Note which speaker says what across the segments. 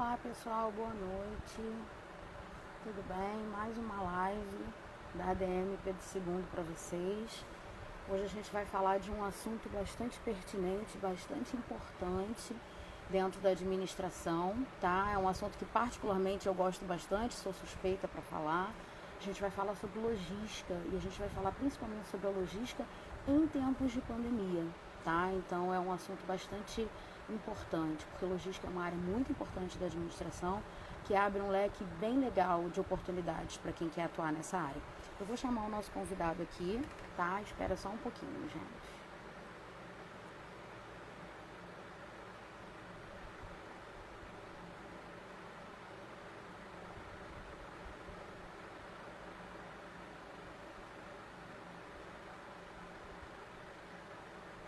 Speaker 1: Olá pessoal, boa noite, tudo bem? Mais uma live da ADM Pedro II para vocês. Hoje a gente vai falar de um assunto bastante pertinente, bastante importante dentro da administração, tá? É um assunto que particularmente eu gosto bastante, sou suspeita para falar. A gente vai falar sobre logística e a gente vai falar principalmente sobre a logística em tempos de pandemia, tá? Então é um assunto bastante importante, porque logística é uma área muito importante da administração, que abre um leque bem legal de oportunidades para quem quer atuar nessa área. Eu vou chamar o nosso convidado aqui, tá? Espera só um pouquinho, gente.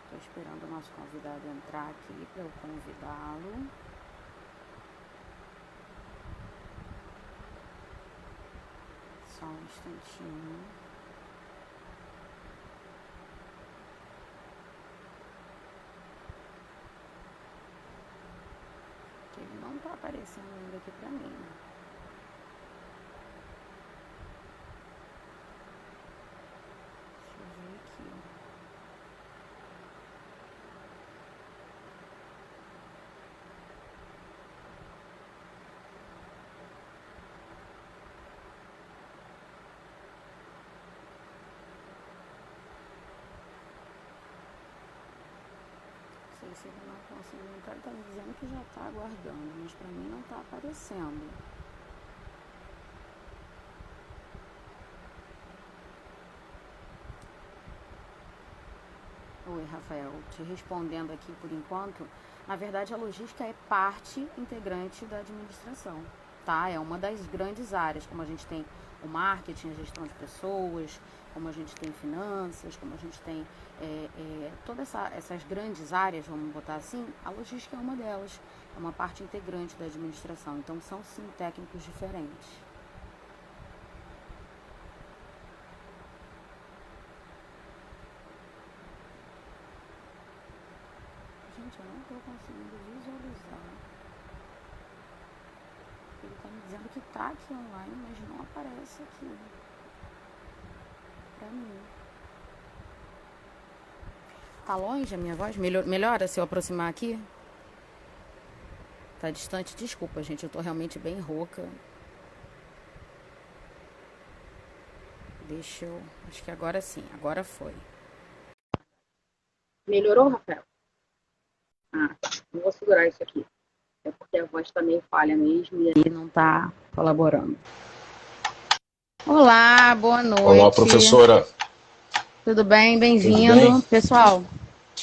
Speaker 1: Estou esperando o nosso convidado entrar aqui para eu convidá-lo. Só um instantinho. Que ele não está aparecendo ainda aqui para mim. Deixa eu ver aqui. Se ele não conseguiu entrar, ele está me dizendo que já está aguardando, mas para mim não está aparecendo. Oi, Rafael, te respondendo aqui por enquanto, na verdade a logística é parte integrante da administração, tá? É uma das grandes áreas, como a gente tem o marketing, a gestão de pessoas, como a gente tem finanças, como a gente tem todas essas grandes áreas, vamos botar assim, a logística é uma delas, é uma parte integrante da administração, então são sim técnicos diferentes. Gente, eu não estou conseguindo visualizar. Ele está me dizendo que está aqui online, mas não aparece aqui para mim. Tá longe a minha voz? Melhora se eu aproximar aqui? Tá distante? Desculpa, gente. Eu tô realmente bem rouca. Deixa eu... Acho que agora sim. Agora foi. Melhorou, Rafael? Ah, tá. Não vou segurar isso aqui. É porque a voz tá meio falha mesmo e aí não tá colaborando. Olá, boa noite.
Speaker 2: Olá, professora.
Speaker 1: Tudo bem? Bem-vindo. Pessoal,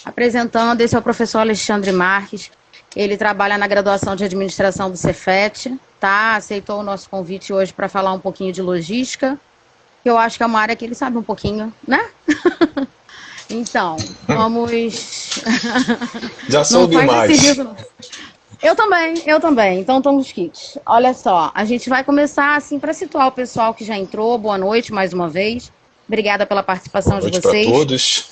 Speaker 1: apresentando, esse é o professor Alexandre Marques. Ele trabalha na graduação de administração do Cefet, tá? Aceitou o nosso convite hoje para falar um pouquinho de logística, que eu acho que é uma área que ele sabe um pouquinho, né? Então, vamos...
Speaker 2: Já soube mais.
Speaker 1: Eu também. Então, estamos kits. Olha só, a gente vai começar assim para situar o pessoal que já entrou. Boa noite mais uma vez. Obrigada pela participação de vocês.
Speaker 2: Boa noite para todos.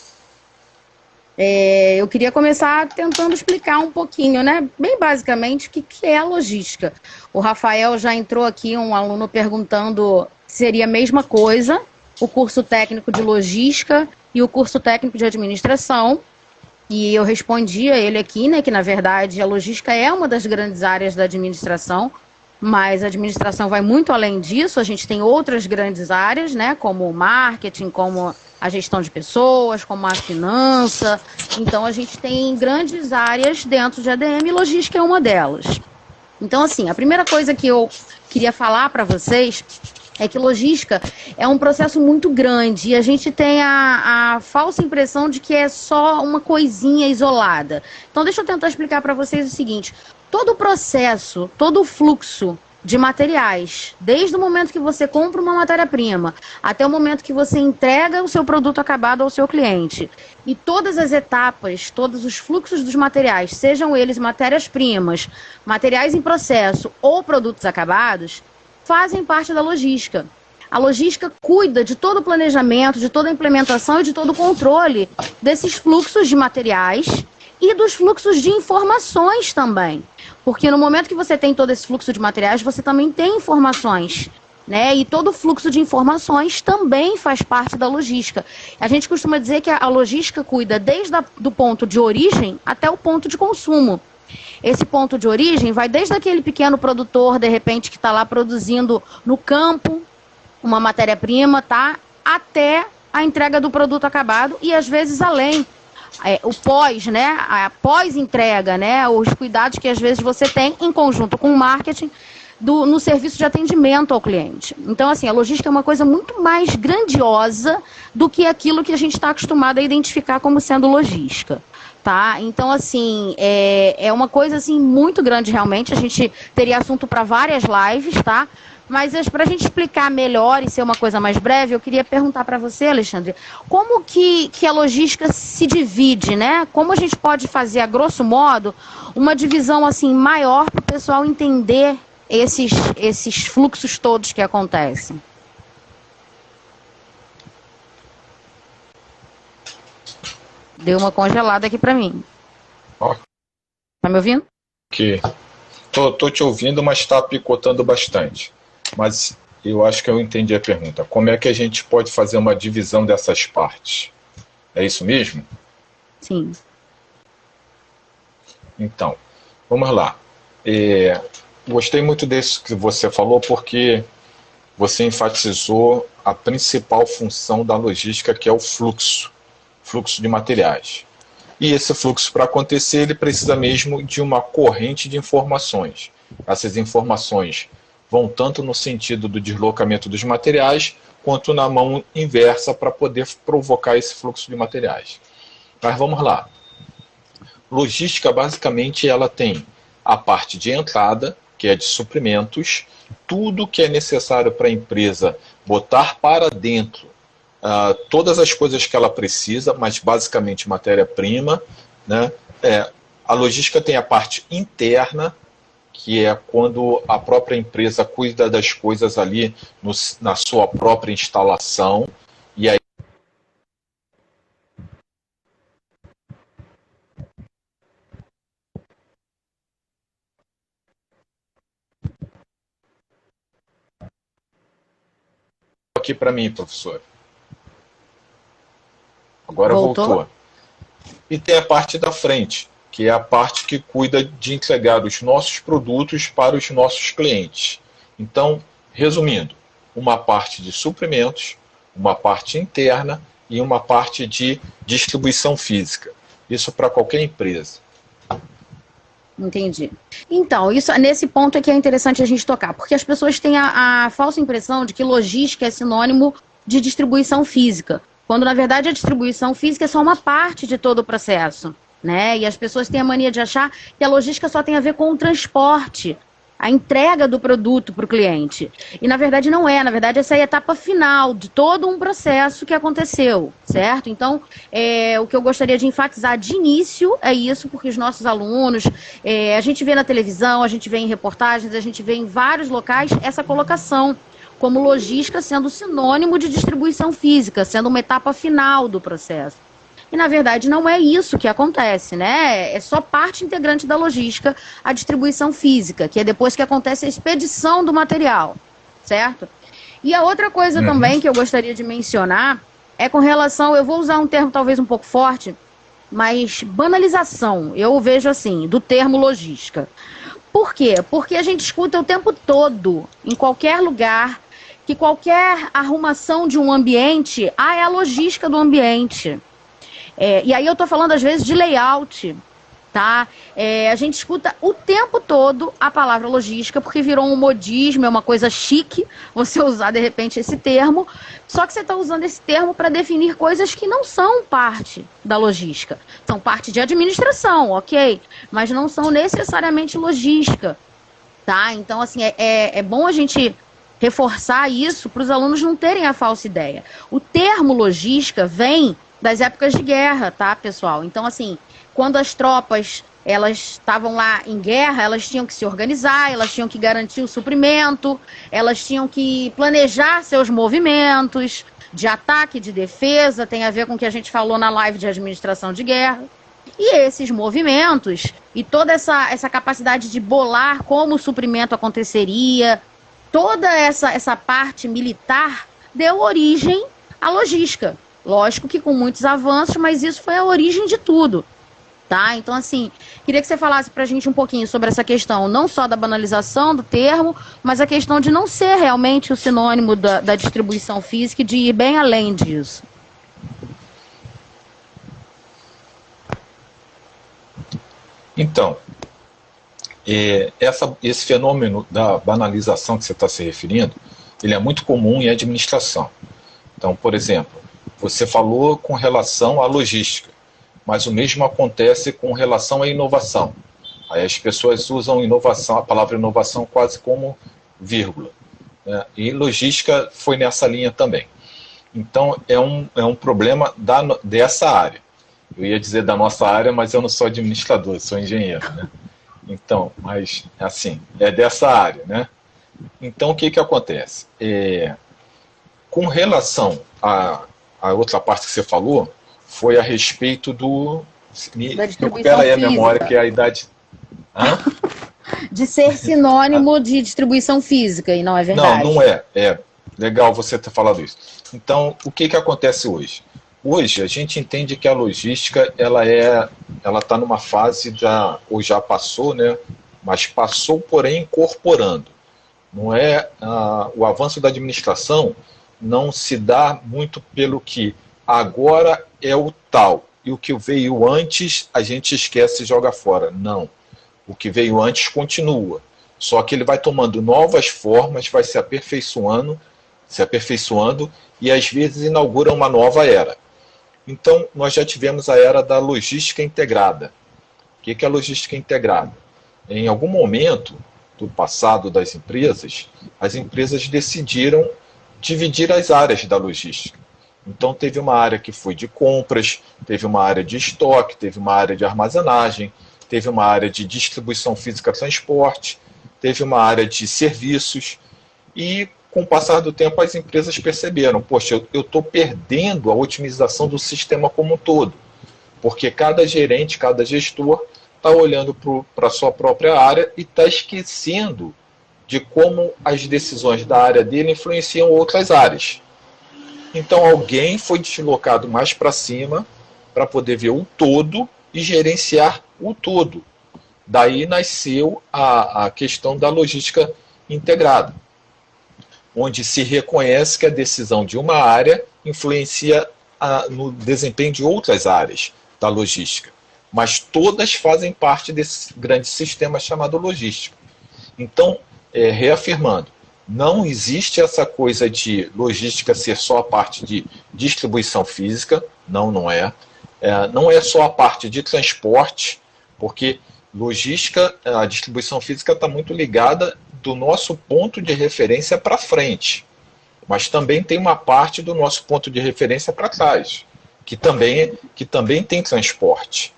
Speaker 1: Eu queria começar tentando explicar um pouquinho, né? Bem basicamente, o que é a logística. O Rafael já entrou aqui, um aluno perguntando se seria a mesma coisa, o curso técnico de logística e o curso técnico de administração. E eu respondi a ele aqui, né, que na verdade a logística é uma das grandes áreas da administração, mas a administração vai muito além disso. A gente tem outras grandes áreas, né, como o marketing, como a gestão de pessoas, como a finança. Então a gente tem grandes áreas dentro de ADM e logística é uma delas. Então assim, a primeira coisa que eu queria falar para vocês é que logística é um processo muito grande e a gente tem a falsa impressão de que é só uma coisinha isolada. Então deixa eu tentar explicar para vocês o seguinte: todo o processo, todo o fluxo de materiais, desde o momento que você compra uma matéria-prima até o momento que você entrega o seu produto acabado ao seu cliente, e todas as etapas, todos os fluxos dos materiais, sejam eles matérias-primas, materiais em processo ou produtos acabados, fazem parte da logística. A logística cuida de todo o planejamento, de toda a implementação e de todo o controle desses fluxos de materiais e dos fluxos de informações também. Porque no momento que você tem todo esse fluxo de materiais, você também tem informações, né? E todo o fluxo de informações também faz parte da logística. A gente costuma dizer que a logística cuida desde do ponto de origem até o ponto de consumo. Esse ponto de origem vai desde aquele pequeno produtor, de repente, que está lá produzindo no campo uma matéria-prima, tá? Até a entrega do produto acabado e, às vezes, além. O pós, né? A pós-entrega, né? Os cuidados que, às vezes, você tem em conjunto com o marketing no serviço de atendimento ao cliente. Então, assim, a logística é uma coisa muito mais grandiosa do que aquilo que a gente está acostumado a identificar como sendo logística. Tá? Então, assim, é uma coisa assim, muito grande realmente. A gente teria assunto para várias lives, tá? Mas para a gente explicar melhor e ser uma coisa mais breve, eu queria perguntar para você, Alexandre, como que a logística se divide, né? Como a gente pode fazer, a grosso modo, uma divisão assim maior para o pessoal entender esses fluxos todos que acontecem? Deu uma congelada aqui para mim.
Speaker 2: Ó.
Speaker 1: Tá me ouvindo?
Speaker 2: Que tô te ouvindo, mas está picotando bastante. Mas eu acho que eu entendi a pergunta. Como é que a gente pode fazer uma divisão dessas partes? É isso mesmo?
Speaker 1: Sim.
Speaker 2: Então, vamos lá. Gostei muito disso que você falou, porque você enfatizou a principal função da logística, que é o fluxo de materiais. E esse fluxo, para acontecer, ele precisa mesmo de uma corrente de informações. Essas informações vão tanto no sentido do deslocamento dos materiais, quanto na mão inversa para poder provocar esse fluxo de materiais. Mas vamos lá. Logística, basicamente, ela tem a parte de entrada, que é de suprimentos, tudo que é necessário para a empresa botar para dentro todas as coisas que ela precisa, mas basicamente matéria-prima, né? A logística tem a parte interna, que é quando a própria empresa cuida das coisas ali na sua própria instalação, e aí aqui para mim, professor. Agora voltou. E tem a parte da frente, que é a parte que cuida de entregar os nossos produtos para os nossos clientes. Então, resumindo, uma parte de suprimentos, uma parte interna e uma parte de distribuição física. Isso para qualquer empresa.
Speaker 1: Entendi. Então, nesse ponto é que é interessante a gente tocar, porque as pessoas têm a falsa impressão de que logística é sinônimo de distribuição física, quando na verdade a distribuição física é só uma parte de todo o processo, né? E as pessoas têm a mania de achar que a logística só tem a ver com o transporte, a entrega do produto para o cliente. E na verdade não é, na verdade essa é a etapa final de todo um processo que aconteceu, certo? Então, o que eu gostaria de enfatizar de início é isso, porque os nossos alunos, a gente vê na televisão, a gente vê em reportagens, a gente vê em vários locais essa colocação como logística sendo sinônimo de distribuição física, sendo uma etapa final do processo. E, na verdade, não é isso que acontece, né? É só parte integrante da logística a distribuição física, que é depois que acontece a expedição do material, certo? E a outra coisa também que eu gostaria de mencionar é com relação, eu vou usar um termo talvez um pouco forte, mas banalização, eu vejo assim, do termo logística. Por quê? Porque a gente escuta o tempo todo, em qualquer lugar, que qualquer arrumação de um ambiente, é a logística do ambiente. E aí eu estou falando, às vezes, de layout, tá? A gente escuta o tempo todo a palavra logística, porque virou um modismo, é uma coisa chique você usar, de repente, esse termo, só que você está usando esse termo para definir coisas que não são parte da logística. São parte de administração, ok? Mas não são necessariamente logística, tá? Então, assim, é bom a gente reforçar isso para os alunos não terem a falsa ideia. O termo logística vem das épocas de guerra, tá, pessoal? Então, assim, quando as tropas, elas estavam lá em guerra, elas tinham que se organizar, elas tinham que garantir o suprimento, elas tinham que planejar seus movimentos de ataque, de defesa, tem a ver com o que a gente falou na live de administração de guerra. E esses movimentos e toda essa capacidade de bolar como o suprimento aconteceria, toda essa parte militar deu origem à logística. Lógico que com muitos avanços, mas isso foi a origem de tudo. Tá? Então, assim, queria que você falasse para a gente um pouquinho sobre essa questão, não só da banalização do termo, mas a questão de não ser realmente o sinônimo da distribuição física e de ir bem além disso.
Speaker 2: Então, esse fenômeno da banalização que você está se referindo, ele é muito comum em administração. Então, por exemplo, você falou com relação à logística, mas o mesmo acontece com relação à inovação. Aí as pessoas usam inovação, a palavra inovação quase como vírgula, né? E logística foi nessa linha também. Então, é um problema dessa área. Eu ia dizer da nossa área, mas eu não sou administrador, sou engenheiro, né? Então, mas, assim, é dessa área, né? Então, o que acontece? Com relação à outra parte que você falou, foi a respeito
Speaker 1: da distribuição
Speaker 2: recupera aí a
Speaker 1: física.
Speaker 2: memória, que é a idade... Hã?
Speaker 1: De ser sinônimo de distribuição física, e não é verdade?
Speaker 2: Não é. É legal você ter falado isso. Então, o que acontece hoje? Hoje, a gente entende que a logística, ela está numa fase ou já passou, né? Mas passou, porém, incorporando. Não é, o avanço da administração não se dá muito pelo que agora é o tal, e o que veio antes a gente esquece e joga fora. Não. O que veio antes continua. Só que ele vai tomando novas formas, vai se aperfeiçoando, e às vezes inaugura uma nova era. Então, nós já tivemos a era da logística integrada. O que é a logística integrada? Em algum momento do passado das empresas, as empresas decidiram dividir as áreas da logística. Então, teve uma área que foi de compras, teve uma área de estoque, teve uma área de armazenagem, teve uma área de distribuição física transporte, teve uma área de serviços, e com o passar do tempo as empresas perceberam, poxa, eu estou perdendo a otimização do sistema como um todo, porque cada gerente, cada gestor está olhando para a sua própria área e está esquecendo de como as decisões da área dele influenciam outras áreas. Então alguém foi deslocado mais para cima para poder ver o todo e gerenciar o todo. Daí nasceu a questão da logística integrada, onde se reconhece que a decisão de uma área influencia no desempenho de outras áreas da logística, mas todas fazem parte desse grande sistema chamado logística. Então, reafirmando, não existe essa coisa de logística ser só a parte de distribuição física, não é. Não é só a parte de transporte, porque logística, a distribuição física está muito ligada do nosso ponto de referência para frente, mas também tem uma parte do nosso ponto de referência para trás, que também tem transporte,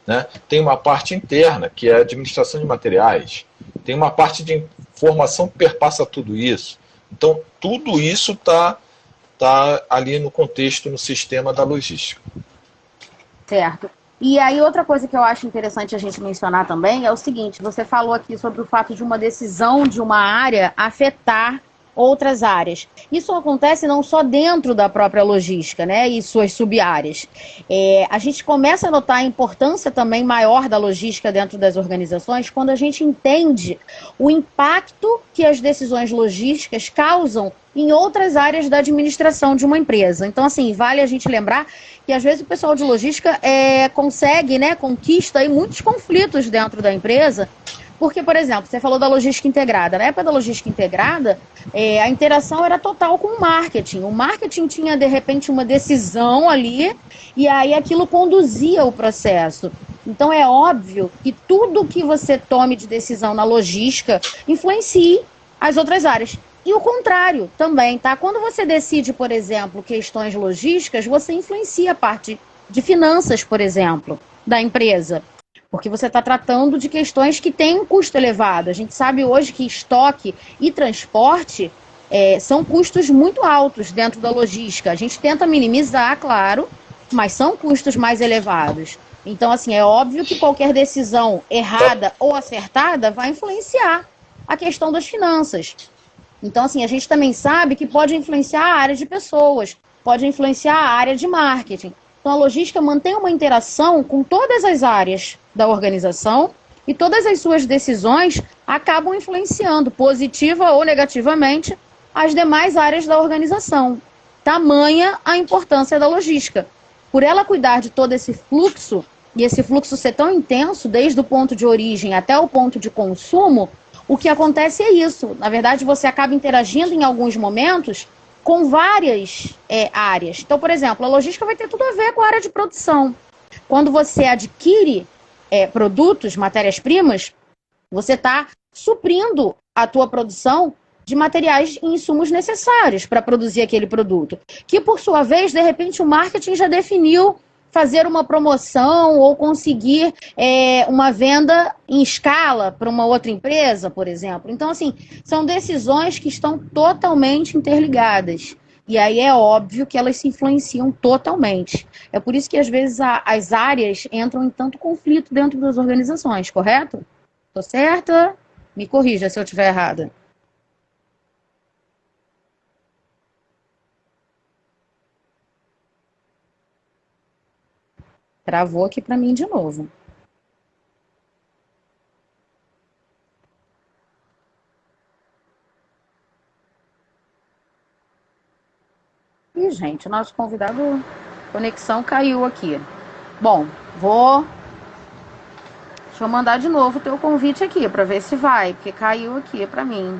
Speaker 2: né? Tem uma parte interna, que é a administração de materiais, tem uma parte de informação que perpassa tudo isso. Então, tudo isso está ali no contexto, no sistema da logística.
Speaker 1: Certo. E aí outra coisa que eu acho interessante a gente mencionar também é o seguinte, você falou aqui sobre o fato de uma decisão de uma área afetar outras áreas. Isso acontece não só dentro da própria logística, né, e suas sub-áreas. A gente começa a notar a importância também maior da logística dentro das organizações quando a gente entende o impacto que as decisões logísticas causam em outras áreas da administração de uma empresa. Então, assim, vale a gente lembrar que às vezes o pessoal de logística consegue, né, conquista aí muitos conflitos dentro da empresa. Porque, por exemplo, você falou da logística integrada. Na época da logística integrada, a interação era total com o marketing. O marketing tinha, de repente, uma decisão ali e aí aquilo conduzia o processo. Então, é óbvio que tudo que você tome de decisão na logística influencie as outras áreas. E o contrário também, tá? Quando você decide, por exemplo, questões logísticas, você influencia a parte de finanças, por exemplo, da empresa. Porque você está tratando de questões que têm um custo elevado. A gente sabe hoje que estoque e transporte são custos muito altos dentro da logística. A gente tenta minimizar, claro, mas são custos mais elevados. Então, assim, é óbvio que qualquer decisão errada ou acertada vai influenciar a questão das finanças. Então, assim, a gente também sabe que pode influenciar a área de pessoas, pode influenciar a área de marketing. Então, a logística mantém uma interação com todas as áreas da organização e todas as suas decisões acabam influenciando, positiva ou negativamente, as demais áreas da organização. Tamanha a importância da logística. Por ela cuidar de todo esse fluxo, e esse fluxo ser tão intenso, desde o ponto de origem até o ponto de consumo, o que acontece é isso. Na verdade, você acaba interagindo em alguns momentos com várias áreas. Então, por exemplo, a logística vai ter tudo a ver com a área de produção. Quando você adquire produtos, matérias-primas, você está suprindo a tua produção de materiais e insumos necessários para produzir aquele produto. Que, por sua vez, de repente, o marketing já definiu fazer uma promoção ou conseguir uma venda em escala para uma outra empresa, por exemplo. Então, assim, são decisões que estão totalmente interligadas. E aí é óbvio que elas se influenciam totalmente. É por isso que, às vezes, as áreas entram em tanto conflito dentro das organizações, correto? Tô certa? Me corrija se eu estiver errada. Travou aqui para mim de novo. Ih, gente, o nosso convidado, conexão caiu aqui. Bom, deixa eu mandar de novo o teu convite aqui para ver se vai, porque caiu aqui para mim.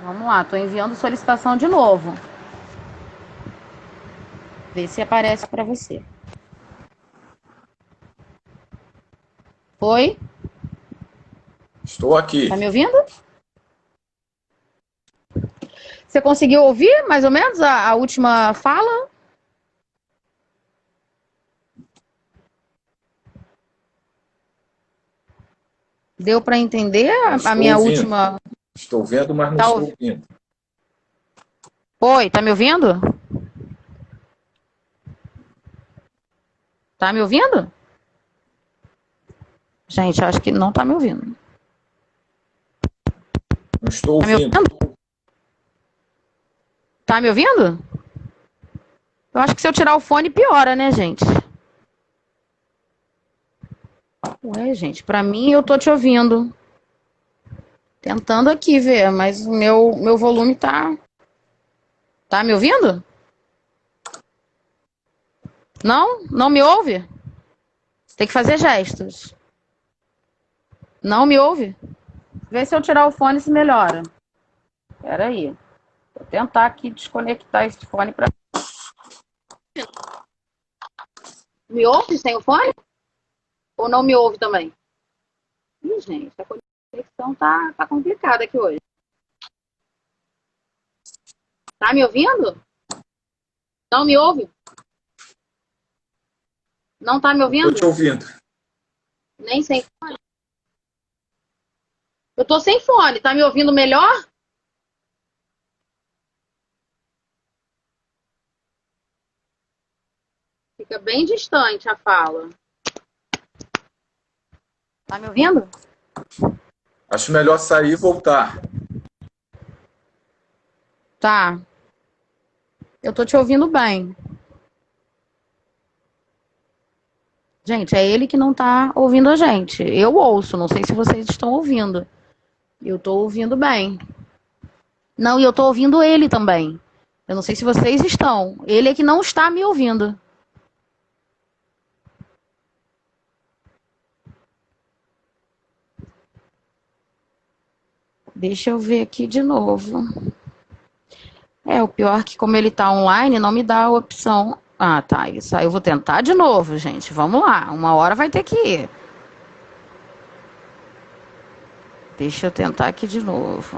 Speaker 1: Vamos lá, tô enviando solicitação de novo. Vê se aparece para você. Oi?
Speaker 2: Estou aqui.
Speaker 1: Tá me ouvindo? Você conseguiu ouvir mais ou menos a última fala? Deu para entender a minha
Speaker 2: ouvindo.
Speaker 1: última?
Speaker 2: Estou vendo, mas não estou ouvindo.
Speaker 1: Oi, tá me ouvindo? Tá me ouvindo? Gente, acho que não tá me ouvindo.
Speaker 2: Não estou ouvindo.
Speaker 1: Tá me ouvindo? Eu acho que se eu tirar o fone piora, né, gente? Ué, gente, pra mim eu tô te ouvindo. Tentando aqui ver, mas o meu volume tá... Tá me ouvindo? Não? Não me ouve? Tem que fazer gestos. Não me ouve? Vê se eu tirar o fone se melhora. Espera aí. Vou tentar aqui desconectar esse fone para... Me ouve sem o fone? Ou não me ouve também? Ih, gente, a conexão tá complicada aqui hoje. Tá me ouvindo? Não me ouve? Não tá me ouvindo?
Speaker 2: Estou te ouvindo.
Speaker 1: Nem sem fone? Eu tô sem fone, tá me ouvindo melhor? Fica bem distante a fala. Tá me ouvindo?
Speaker 2: Acho melhor sair e voltar.
Speaker 1: Tá. Eu tô te ouvindo bem. Gente, é ele que não tá ouvindo a gente. Eu ouço, não sei se vocês estão ouvindo. Eu tô ouvindo bem. Não, e eu tô ouvindo ele também. Eu não sei se vocês estão. Ele é que não está me ouvindo. Deixa eu ver aqui de novo. O pior é que como ele tá online, não me dá a opção. Ah, tá, isso aí eu vou tentar de novo, gente. Vamos lá, uma hora vai ter que ir. Deixa eu tentar aqui de novo.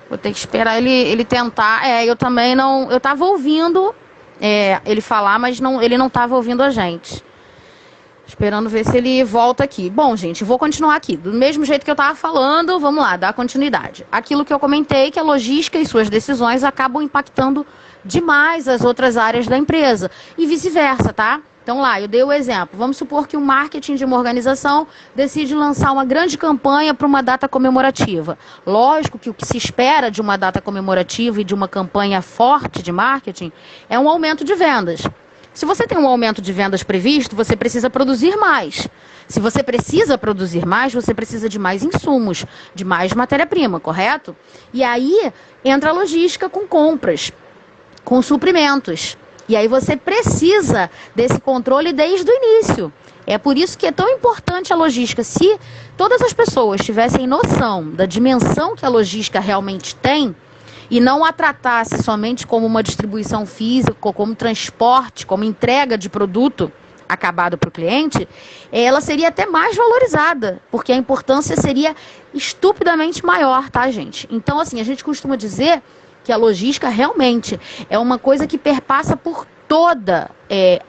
Speaker 1: Vou ter que esperar ele tentar. Eu também não... Eu tava ouvindo ele falar, mas não, ele não tava ouvindo a gente. Esperando ver se ele volta aqui. Bom, gente, vou continuar aqui. Do mesmo jeito que eu estava falando, vamos lá, dar continuidade. Aquilo que eu comentei, que a logística e suas decisões acabam impactando demais as outras áreas da empresa. E vice-versa, tá? Então lá, eu dei o exemplo. Vamos supor que o marketing de uma organização decide lançar uma grande campanha para uma data comemorativa. Lógico que o que se espera de uma data comemorativa e de uma campanha forte de marketing é um aumento de vendas. Se você tem um aumento de vendas previsto, você precisa produzir mais. Se você precisa produzir mais, você precisa de mais insumos, de mais matéria-prima, correto? E aí entra a logística com compras, com suprimentos. E aí você precisa desse controle desde o início. É por isso que é tão importante a logística. Se todas as pessoas tivessem noção da dimensão que a logística realmente tem, e não a tratasse somente como uma distribuição física, como transporte, como entrega de produto acabado para o cliente, ela seria até mais valorizada, porque a importância seria estupidamente maior, tá, gente? Então, assim, a gente costuma dizer que a logística realmente é uma coisa que perpassa por toda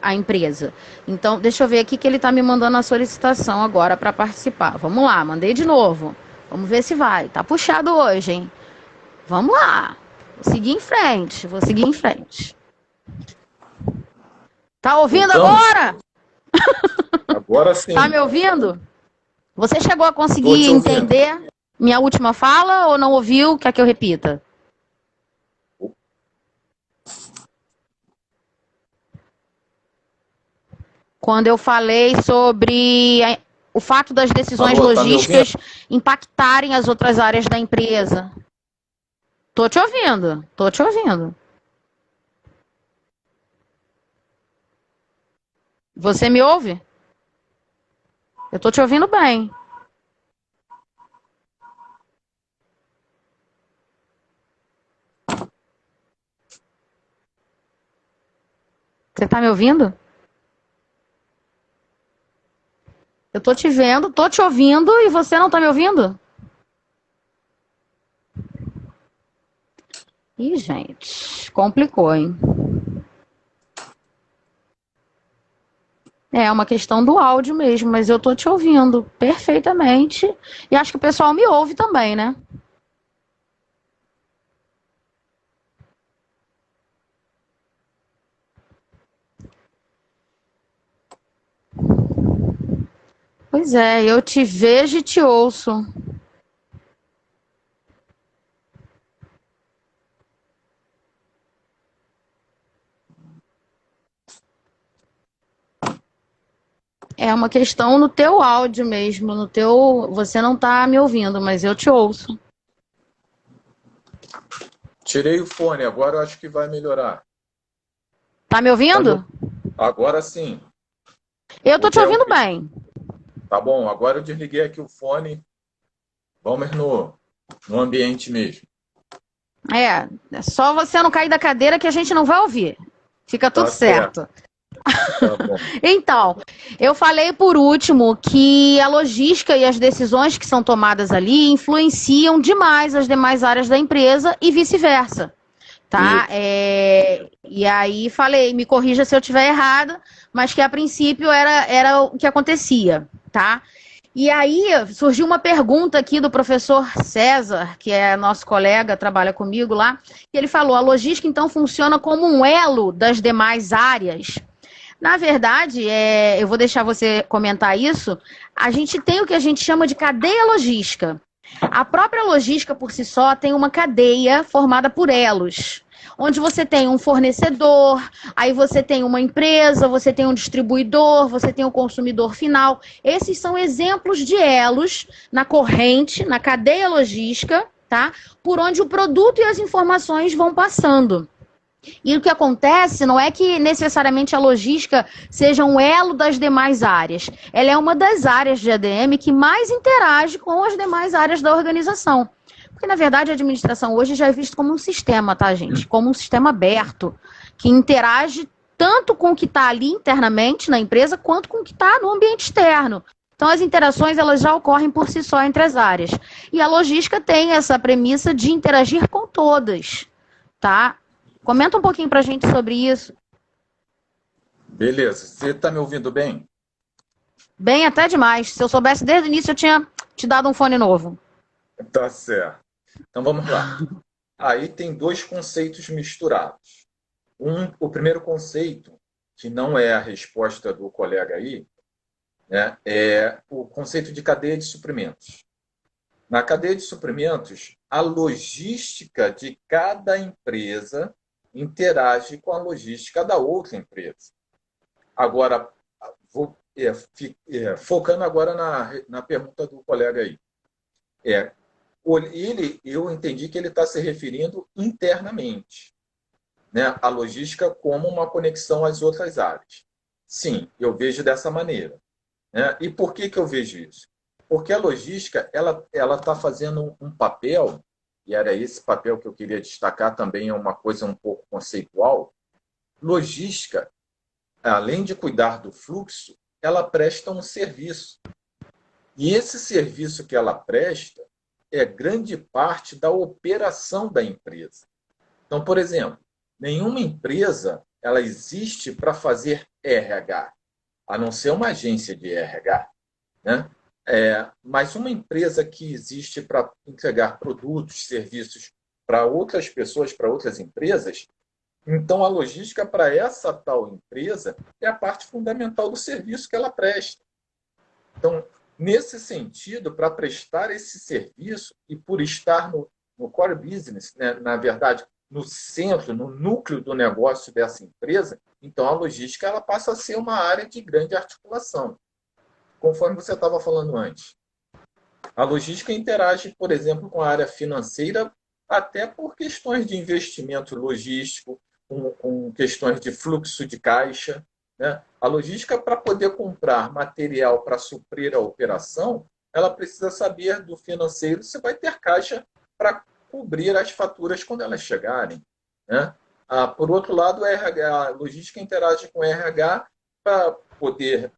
Speaker 1: a empresa. Então, deixa eu ver aqui que ele está me mandando a solicitação agora para participar. Vamos lá, mandei de novo. Vamos ver se vai. Tá puxado hoje, hein? Vamos lá. Vou seguir em frente. Vou seguir em frente. Tá ouvindo agora?
Speaker 2: Agora sim.
Speaker 1: Tá me ouvindo? Você chegou a conseguir entender minha última fala ou não ouviu? Quer que eu repita? Quando eu falei sobre o fato das decisões logísticas impactarem as outras áreas da empresa. Tô te ouvindo, tô te ouvindo. Você me ouve? Eu tô te ouvindo bem. Você tá me ouvindo? Eu tô te vendo, tô te ouvindo e você não tá me ouvindo? Ih, gente, complicou, hein? É uma questão do áudio mesmo, mas eu tô te ouvindo perfeitamente. E acho que o pessoal me ouve também, né? Pois é, eu te vejo e te ouço. É uma questão no teu áudio mesmo, no teu. Você não tá me ouvindo, mas eu te ouço.
Speaker 2: Tirei o fone, agora eu acho que vai melhorar.
Speaker 1: Tá me ouvindo?
Speaker 2: Agora sim.
Speaker 1: Eu tô te ouvindo bem.
Speaker 2: Tá bom, agora eu desliguei aqui o fone. Vamos no ambiente mesmo.
Speaker 1: É só você não cair da cadeira que a gente não vai ouvir. Fica tudo certo.
Speaker 2: Tá bom.
Speaker 1: Então, eu falei por último que a logística e as decisões que são tomadas ali influenciam demais as demais áreas da empresa e vice-versa, tá? E aí falei, me corrija se eu estiver errada, mas que a princípio era o que acontecia, tá? E aí surgiu uma pergunta aqui do professor César, que é nosso colega, trabalha comigo lá, e ele falou, a logística então funciona como um elo das demais áreas. Na verdade, eu vou deixar você comentar isso, a gente tem o que a gente chama de cadeia logística. A própria logística por si só tem uma cadeia formada por elos, onde você tem um fornecedor, aí você tem uma empresa, você tem um distribuidor, você tem um consumidor final. Esses são exemplos de elos na corrente, na cadeia logística, tá? Por onde o produto e as informações vão passando. E o que acontece não é que necessariamente a logística seja um elo das demais áreas. Ela é uma das áreas de ADM que mais interage com as demais áreas da organização. Porque, na verdade, a administração hoje já é vista como um sistema, tá, gente? Como um sistema aberto, que interage tanto com o que está ali internamente na empresa, quanto com o que está no ambiente externo. Então, as interações elas já ocorrem por si só entre as áreas. E a logística tem essa premissa de interagir com todas, tá? Comenta um pouquinho para a gente sobre isso.
Speaker 2: Beleza. Você está me ouvindo bem?
Speaker 1: Bem até demais. Se eu soubesse desde o início, eu tinha te dado um fone novo.
Speaker 2: Tá certo. Então vamos lá. Aí tem dois conceitos misturados. O primeiro conceito, que não é a resposta do colega aí, né, é o conceito de cadeia de suprimentos. Na cadeia de suprimentos, a logística de cada empresa interage com a logística da outra empresa. Agora, focando agora na pergunta do colega aí. Eu entendi que ele está se referindo internamente, né? A logística como uma conexão às outras áreas. Sim, eu vejo dessa maneira, né? E por que eu vejo isso? Porque a logística ela está fazendo um papel, e era esse papel que eu queria destacar também, é uma coisa um pouco conceitual. Logística, além de cuidar do fluxo, ela presta um serviço. E esse serviço que ela presta é grande parte da operação da empresa. Então, por exemplo, nenhuma empresa ela existe para fazer RH, a não ser uma agência de RH, né? Mas uma empresa que existe para entregar produtos, serviços para outras pessoas, para outras empresas, então a logística para essa tal empresa é a parte fundamental do serviço que ela presta. Então, nesse sentido, para prestar esse serviço e por estar no core business, né, na verdade, no centro, no núcleo do negócio dessa empresa, então a logística ela passa a ser uma área de grande articulação. Conforme você estava falando antes, a logística interage, por exemplo, com a área financeira, até por questões de investimento logístico, com questões de fluxo de caixa, né? A logística, para poder comprar material para suprir a operação, ela precisa saber do financeiro se vai ter caixa para cobrir as faturas quando elas chegarem, né? Por outro lado, a logística interage com o RH para poder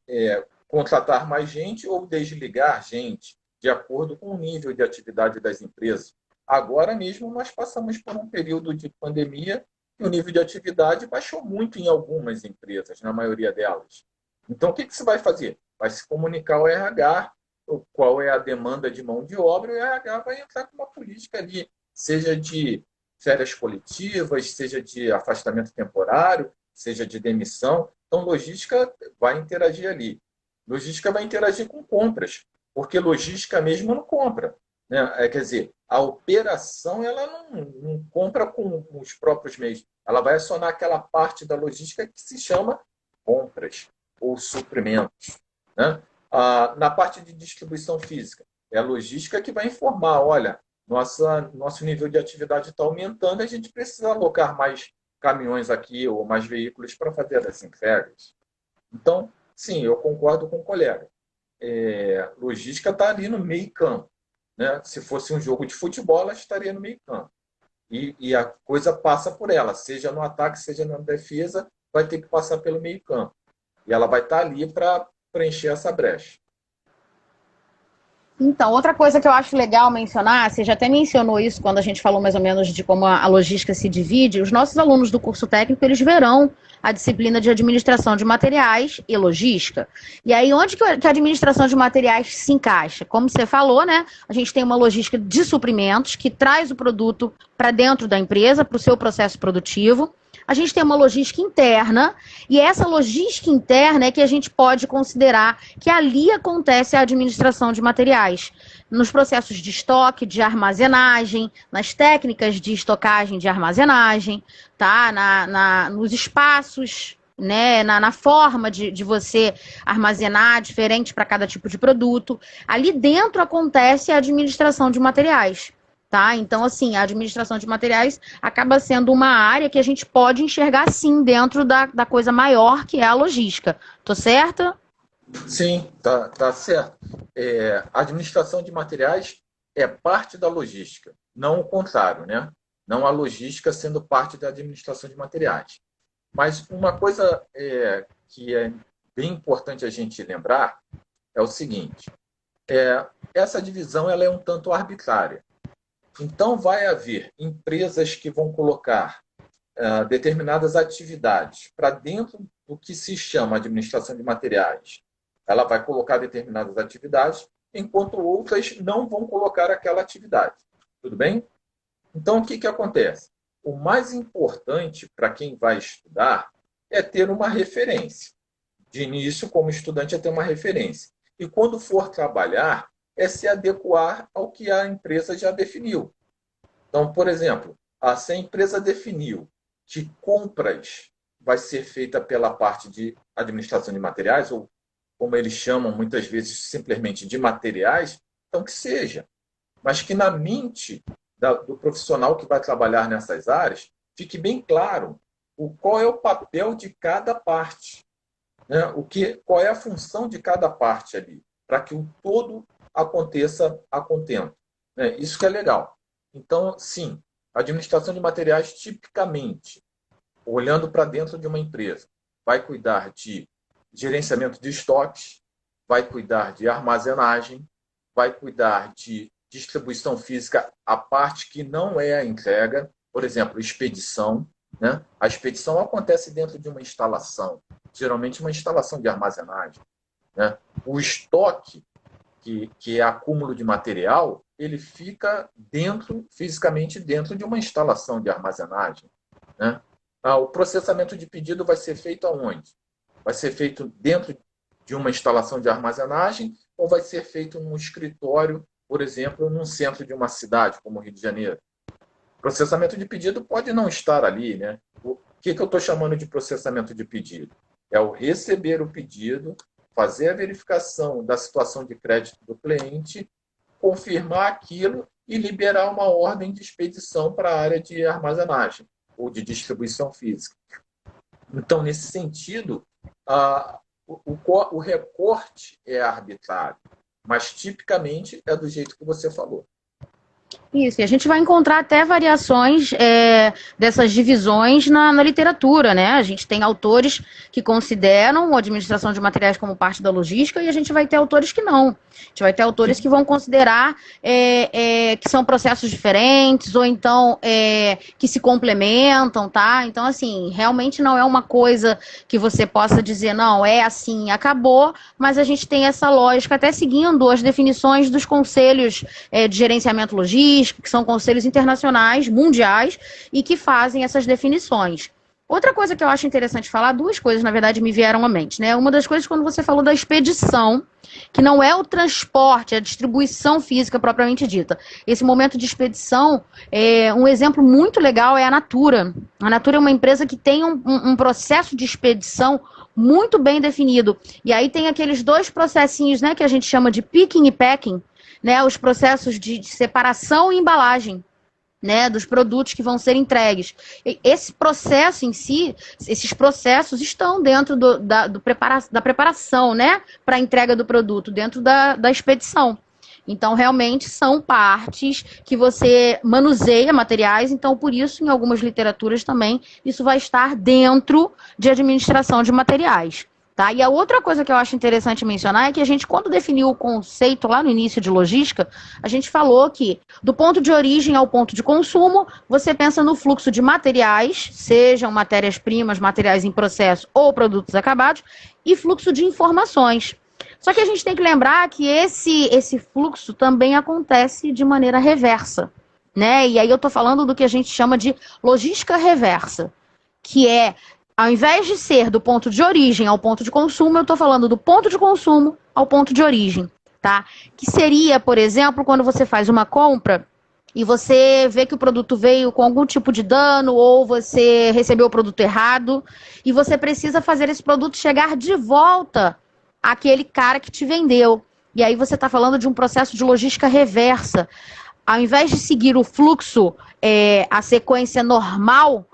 Speaker 2: contratar mais gente ou desligar gente, de acordo com o nível de atividade das empresas. Agora mesmo, nós passamos por um período de pandemia e o nível de atividade baixou muito em algumas empresas, na maioria delas. Então, o que você vai fazer? Vai se comunicar ao RH, qual é a demanda de mão de obra, e o RH vai entrar com uma política ali, seja de férias coletivas, seja de afastamento temporário, seja de demissão. Então, logística vai interagir ali. Logística vai interagir com compras, porque logística mesmo não compra, né? Quer dizer, a operação ela não compra com os próprios meios. Ela vai acionar aquela parte da logística que se chama compras ou suprimentos, né? Na parte de distribuição física, é a logística que vai informar, olha, nosso nível de atividade está aumentando, a gente precisa alocar mais caminhões aqui ou mais veículos para fazer as entregas. Então, sim, eu concordo com o colega. Logística está ali no meio campo, né? Se fosse um jogo de futebol, ela estaria no meio campo. E a coisa passa por ela, seja no ataque, seja na defesa, vai ter que passar pelo meio campo. E ela vai estar ali para preencher essa brecha.
Speaker 1: Então, outra coisa que eu acho legal mencionar, você já até mencionou isso quando a gente falou mais ou menos de como a logística se divide, os nossos alunos do curso técnico, eles verão a disciplina de administração de materiais e logística. E aí, onde que a administração de materiais se encaixa? Como você falou, né? A gente tem uma logística de suprimentos que traz o produto para dentro da empresa, para o seu processo produtivo. A gente tem uma logística interna, e essa logística interna é que a gente pode considerar que ali acontece a administração de materiais. Nos processos de estoque, de armazenagem, nas técnicas de estocagem, de armazenagem, tá? Nos espaços, né? Na forma de você armazenar diferente para cada tipo de produto. Ali dentro acontece a administração de materiais. Tá? Então, assim, a administração de materiais acaba sendo uma área que a gente pode enxergar, sim, dentro da coisa maior, que é a logística. Tô certa?
Speaker 2: Sim, tá certo. A administração de materiais é parte da logística, não o contrário, né? Não a logística sendo parte da administração de materiais. Mas uma coisa que é bem importante a gente lembrar é o seguinte: essa divisão ela é um tanto arbitrária. Então, vai haver empresas que vão colocar determinadas atividades para dentro do que se chama administração de materiais Ela vai colocar determinadas atividades, enquanto outras não vão colocar aquela atividade. Tudo bem? Então, o que, que acontece? O mais importante para quem vai estudar é ter uma referência. De início, como estudante, é ter uma referência. E quando for trabalhar, é se adequar ao que a empresa já definiu. Então, por exemplo, se a empresa definiu que compras vai ser feita pela parte de administração de materiais, ou como eles chamam muitas vezes simplesmente de materiais, então que seja. Mas que na mente do profissional que vai trabalhar nessas áreas, fique bem claro qual é o papel de cada parte, né? Qual é a função de cada parte ali, para que o todo aconteça a contento. Né? Isso que é legal. Então, sim, a administração de materiais, tipicamente, olhando para dentro de uma empresa, vai cuidar de gerenciamento de estoques, vai cuidar de armazenagem, vai cuidar de distribuição física, a parte que não é a entrega, por exemplo, expedição. Né? A expedição acontece dentro de uma instalação, geralmente uma instalação de armazenagem. Né? O estoque, que é acúmulo de material, ele fica fisicamente dentro de uma instalação de armazenagem. Né? O processamento de pedido vai ser feito aonde? Vai ser feito dentro de uma instalação de armazenagem ou vai ser feito num escritório, por exemplo, num centro de uma cidade, como o Rio de Janeiro? Processamento de pedido pode não estar ali. Né? O que eu estou chamando de processamento de pedido? É o receber o pedido, fazer a verificação da situação de crédito do cliente, confirmar aquilo e liberar uma ordem de expedição para a área de armazenagem ou de distribuição física. Então, nesse sentido, o recorte é arbitrário, mas tipicamente é do jeito que você falou.
Speaker 1: Isso, e a gente vai encontrar até variações dessas divisões na literatura, né? A gente tem autores que consideram a administração de materiais como parte da logística e a gente vai ter autores que não. A gente vai ter autores que vão considerar que são processos diferentes ou então que se complementam, tá? Então, assim, realmente não é uma coisa que você possa dizer, não, é assim, acabou, mas a gente tem essa lógica até seguindo as definições dos conselhos de gerenciamento logístico, que são conselhos internacionais, mundiais, e que fazem essas definições. Outra coisa que eu acho interessante falar, duas coisas, na verdade, me vieram à mente, né? Uma das coisas, quando você falou da expedição, que não é o transporte, é a distribuição física propriamente dita. Esse momento de expedição, um exemplo muito legal é a Natura. A Natura é uma empresa que tem um processo de expedição muito bem definido. E aí tem aqueles dois processinhos, né, que a gente chama de picking e packing, né, os processos de separação e embalagem, né, dos produtos que vão ser entregues. Esse processo em si, esses processos estão dentro da preparação, né, para a entrega do produto, dentro da expedição. Então, realmente, são partes que você manuseia materiais, então, por isso, em algumas literaturas também, isso vai estar dentro de administração de materiais. Tá? E a outra coisa que eu acho interessante mencionar é que a gente, quando definiu o conceito lá no início de logística, a gente falou que do ponto de origem ao ponto de consumo, você pensa no fluxo de materiais, sejam matérias-primas, materiais em processo ou produtos acabados, e fluxo de informações. Só que a gente tem que lembrar que esse fluxo também acontece de maneira reversa, né? E aí eu estou falando do que a gente chama de logística reversa, que é, ao invés de ser do ponto de origem ao ponto de consumo, eu estou falando do ponto de consumo ao ponto de origem, tá? Que seria, por exemplo, quando você faz uma compra e você vê que o produto veio com algum tipo de dano ou você recebeu o produto errado e você precisa fazer esse produto chegar de volta àquele cara que te vendeu. E aí você está falando de um processo de logística reversa. Ao invés de seguir o fluxo, a sequência normal,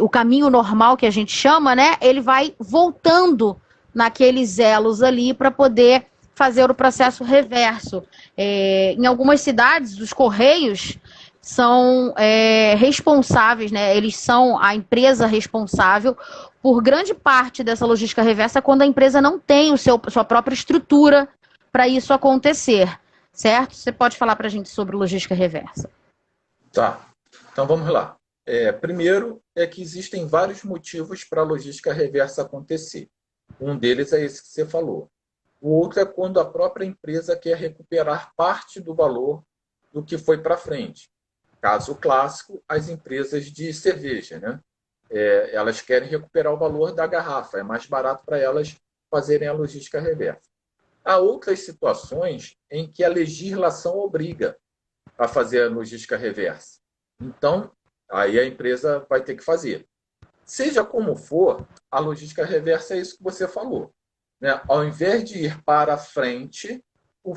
Speaker 1: o caminho normal que a gente chama, né? Ele vai voltando naqueles elos ali para poder fazer o processo reverso. Em algumas cidades, os Correios são responsáveis, né? Eles são a empresa responsável por grande parte dessa logística reversa quando a empresa não tem sua própria estrutura para isso acontecer, certo? Você pode falar para a gente sobre logística reversa.
Speaker 2: Tá, então vamos lá. Primeiro é que existem vários motivos para a logística reversa acontecer. Um deles é esse que você falou.
Speaker 3: O outro é quando a própria empresa quer recuperar parte do valor do que foi para frente. Caso clássico, as empresas de cerveja, né? Elas querem recuperar o valor da garrafa, é mais barato para elas fazerem a logística reversa. Há outras situações em que a legislação obriga a fazer a logística reversa. Então, aí a empresa vai ter que fazer. Seja como for, a logística reversa é isso que você falou, né? Ao invés de ir para frente,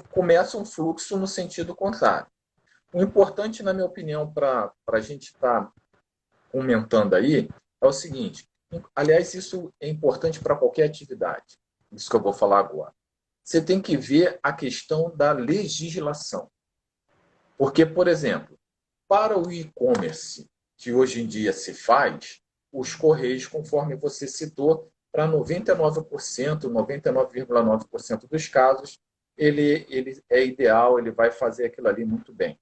Speaker 3: começa um fluxo no sentido contrário. O importante, na minha opinião, para a gente estar comentando aí, é o seguinte. Aliás, isso é importante para qualquer atividade. Isso que eu vou falar agora. Você tem que ver a questão da legislação. Porque, por exemplo, para o e-commerce, que hoje em dia se faz, os Correios, conforme você citou, para 99%, 99,9% dos casos, ele é ideal, ele vai fazer aquilo ali muito bem.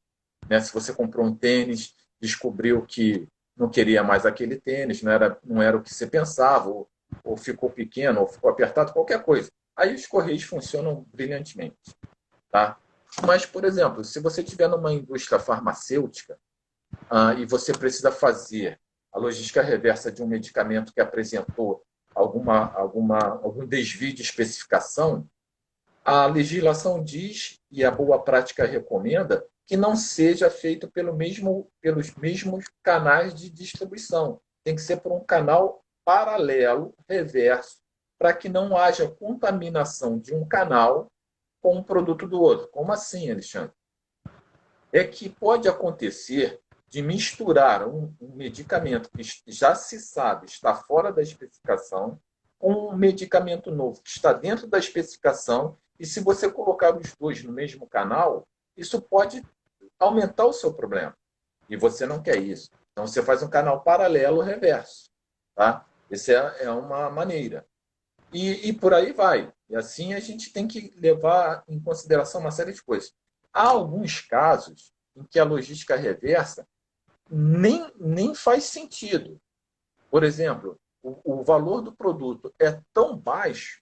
Speaker 3: Né? Se você comprou um tênis, descobriu que não queria mais aquele tênis, não era o que você pensava, ou ficou pequeno, ou ficou apertado, qualquer coisa. Aí os Correios funcionam brilhantemente. Tá? Mas, por exemplo, se você estiver numa indústria farmacêutica e você precisa fazer a logística reversa de um medicamento que apresentou algum desvio de especificação, a legislação diz, e a boa prática recomenda, que não seja feito pelos mesmos canais de distribuição. Tem que ser por um canal paralelo, reverso, para que não haja contaminação de um canal com o produto do outro. Como assim, Alexandre? É que pode acontecer de misturar um medicamento que já se sabe está fora da especificação com um medicamento novo que está dentro da especificação, e se você colocar os dois no mesmo canal, isso pode aumentar o seu problema. E você não quer isso. Então, você faz um canal paralelo reverso. Tá? Essa é uma maneira. E por aí vai. E assim a gente tem que levar em consideração uma série de coisas. Há alguns casos em que a logística reversa nem faz sentido. Por exemplo, o valor do produto é tão baixo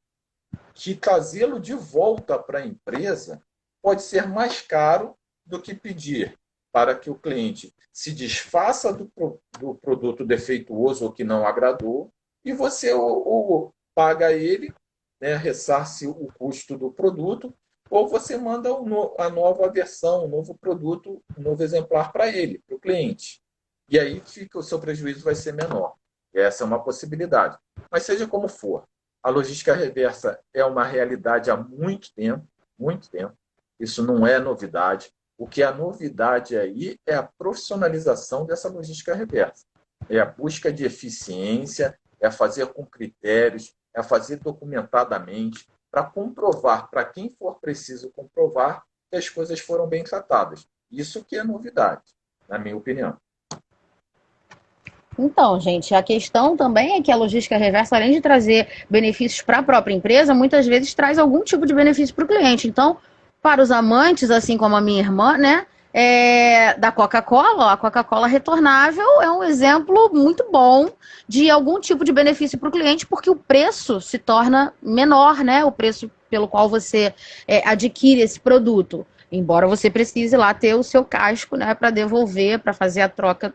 Speaker 3: que trazê-lo de volta para a empresa pode ser mais caro do que pedir para que o cliente se desfaça do produto defeituoso ou que não agradou, e você o paga ele, né, ressarce o custo do produto, ou você manda a nova versão, o novo produto, um novo exemplar para ele, para o cliente. E aí o seu prejuízo vai ser menor. Essa é uma possibilidade. Mas seja como for, a logística reversa é uma realidade há muito tempo, muito tempo. Isso não é novidade. O que é novidade aí é a profissionalização dessa logística reversa. É a busca de eficiência, é fazer com critérios, é fazer documentadamente, para comprovar, para quem for preciso comprovar, que as coisas foram bem tratadas. Isso que é novidade, na minha opinião.
Speaker 1: Então, gente, a questão também é que a logística reversa, além de trazer benefícios para a própria empresa, muitas vezes traz algum tipo de benefício para o cliente. Então, para os amantes, assim como a minha irmã, né, da Coca-Cola, a Coca-Cola retornável é um exemplo muito bom de algum tipo de benefício para o cliente, porque o preço se torna menor, né, o preço pelo qual você adquire esse produto. Embora você precise lá ter o seu casco, né, para devolver, para fazer a troca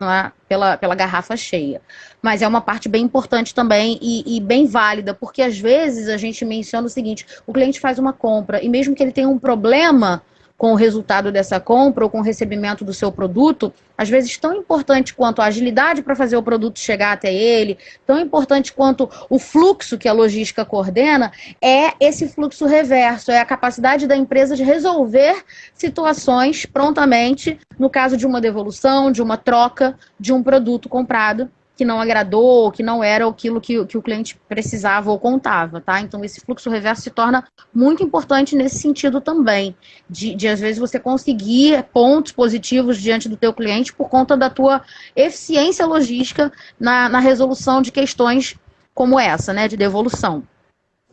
Speaker 1: pela garrafa cheia. Mas é uma parte bem importante também e bem válida, porque às vezes a gente menciona o seguinte: o cliente faz uma compra e mesmo que ele tenha um problema com o resultado dessa compra ou com o recebimento do seu produto, às vezes tão importante quanto a agilidade para fazer o produto chegar até ele, tão importante quanto o fluxo que a logística coordena, é esse fluxo reverso, é a capacidade da empresa de resolver situações prontamente, no caso de uma devolução, de uma troca de um produto comprado que não agradou, que não era aquilo que o cliente precisava ou contava, tá? Então, esse fluxo reverso se torna muito importante nesse sentido também, de às vezes, você conseguir pontos positivos diante do teu cliente por conta da tua eficiência logística na resolução de questões como essa, né, de devolução.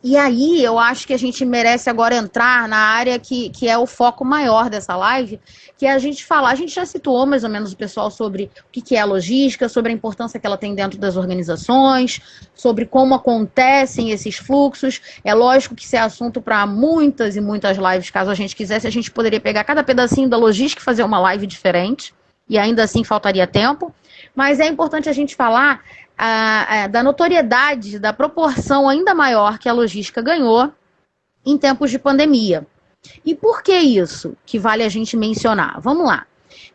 Speaker 1: E aí eu acho que a gente merece agora entrar na área que é o foco maior dessa live, que é a gente falar, a gente já situou mais ou menos o pessoal sobre o que é a logística, sobre a importância que ela tem dentro das organizações, sobre como acontecem esses fluxos. É lógico que isso é assunto para muitas e muitas lives, caso a gente quisesse, a gente poderia pegar cada pedacinho da logística e fazer uma live diferente, e ainda assim faltaria tempo. Mas é importante a gente falar da notoriedade, da proporção ainda maior que a logística ganhou em tempos de pandemia. E por que isso que vale a gente mencionar? Vamos lá.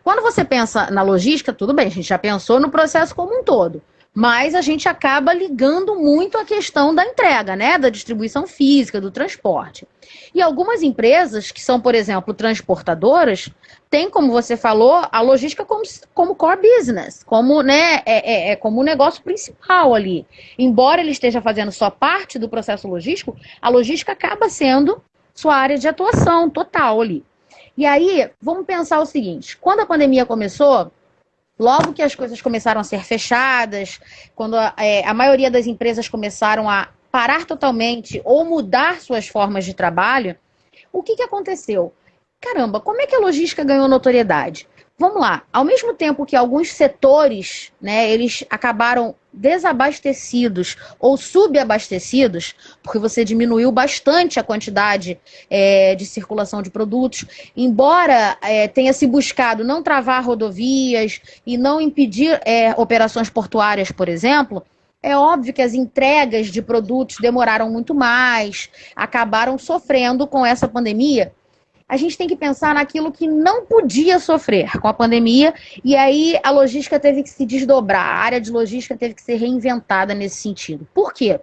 Speaker 1: Quando você pensa na logística, tudo bem, a gente já pensou no processo como um todo, mas a gente acaba ligando muito a questão da entrega, né? Da distribuição física, do transporte. E algumas empresas, que são, por exemplo, transportadoras, têm, como você falou, a logística como core business, como, né, como um negócio principal ali. Embora ele esteja fazendo só parte do processo logístico, a logística acaba sendo sua área de atuação total ali. E aí, vamos pensar o seguinte, quando a pandemia começou, logo que as coisas começaram a ser fechadas, quando a maioria das empresas começaram a parar totalmente ou mudar suas formas de trabalho, o que aconteceu? Caramba, como é que a logística ganhou notoriedade? Vamos lá, ao mesmo tempo que alguns setores, né, eles acabaram desabastecidos ou subabastecidos, porque você diminuiu bastante a quantidade de circulação de produtos, embora tenha se buscado não travar rodovias e não impedir operações portuárias, por exemplo, é óbvio que as entregas de produtos demoraram muito mais, acabaram sofrendo com essa pandemia. A gente tem que pensar naquilo que não podia sofrer com a pandemia, e aí a logística teve que se desdobrar, a área de logística teve que ser reinventada nesse sentido. Por quê?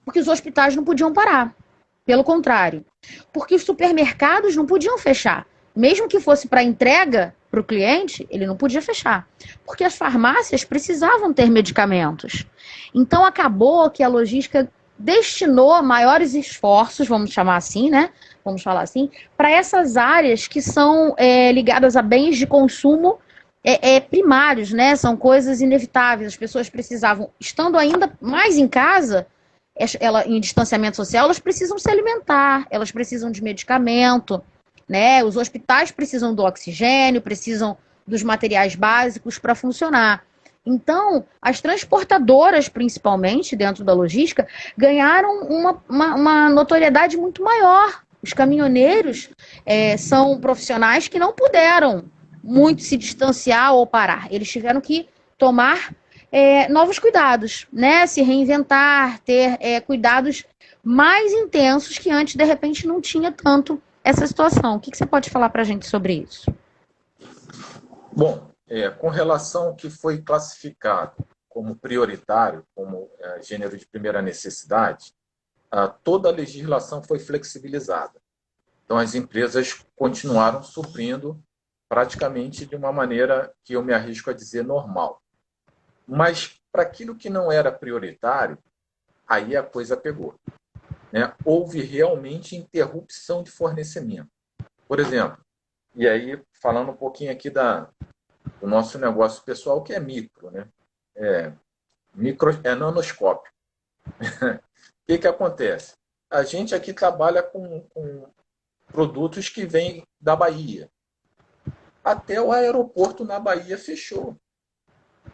Speaker 1: Porque os hospitais não podiam parar. Pelo contrário. Porque os supermercados não podiam fechar. Mesmo que fosse para entrega para o cliente, ele não podia fechar. Porque as farmácias precisavam ter medicamentos. Então acabou que a logística destinou maiores esforços, vamos chamar assim, né? Vamos falar assim, para essas áreas que são ligadas a bens de consumo primários, né? São coisas inevitáveis. As pessoas precisavam, estando ainda mais em casa, em distanciamento social, elas precisam se alimentar, elas precisam de medicamento, né? Os hospitais precisam do oxigênio, precisam dos materiais básicos para funcionar. Então, as transportadoras, principalmente, dentro da logística, ganharam uma notoriedade muito maior. Os caminhoneiros são profissionais que não puderam muito se distanciar ou parar. Eles tiveram que tomar novos cuidados, né? Se reinventar, ter cuidados mais intensos que antes, de repente, não tinha tanto essa situação. O que você pode falar para a gente sobre isso?
Speaker 3: Bom, com relação ao que foi classificado como prioritário, como gênero de primeira necessidade, toda a legislação foi flexibilizada. Então, as empresas continuaram suprindo praticamente de uma maneira que eu me arrisco a dizer normal. Mas, para aquilo que não era prioritário, aí a coisa pegou. Né? Houve realmente interrupção de fornecimento. Por exemplo, e aí falando um pouquinho aqui do nosso negócio pessoal, que é micro, né? Nanoscópio. O que acontece? A gente aqui trabalha com produtos que vêm da Bahia. Até o aeroporto na Bahia fechou.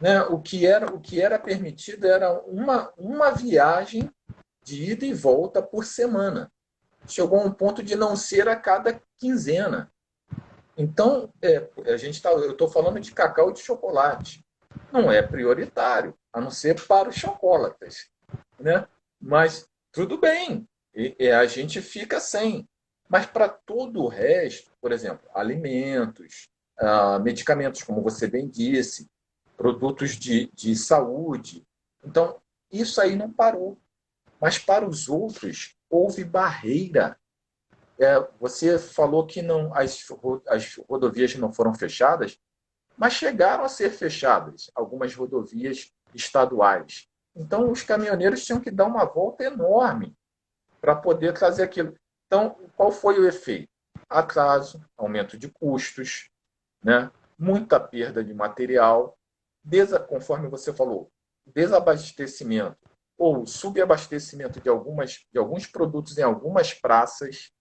Speaker 3: Né? O que era permitido era uma viagem de ida e volta por semana. Chegou a um ponto de não ser a cada quinzena. Então, eu estou falando de cacau e de chocolate. Não é prioritário, a não ser para os chocolates. Né? Mas tudo bem, a gente fica sem. Mas para todo o resto, por exemplo, alimentos, medicamentos, como você bem disse, produtos de saúde. Então, isso aí não parou. Mas para os outros, houve barreira. Você falou que as rodovias não foram fechadas, mas chegaram a ser fechadas algumas rodovias estaduais. Então, os caminhoneiros tinham que dar uma volta enorme para poder trazer aquilo. Então, qual foi o efeito? Atraso, aumento de custos, né? Muita perda de material, conforme você falou, desabastecimento ou subabastecimento de alguns produtos em algumas praças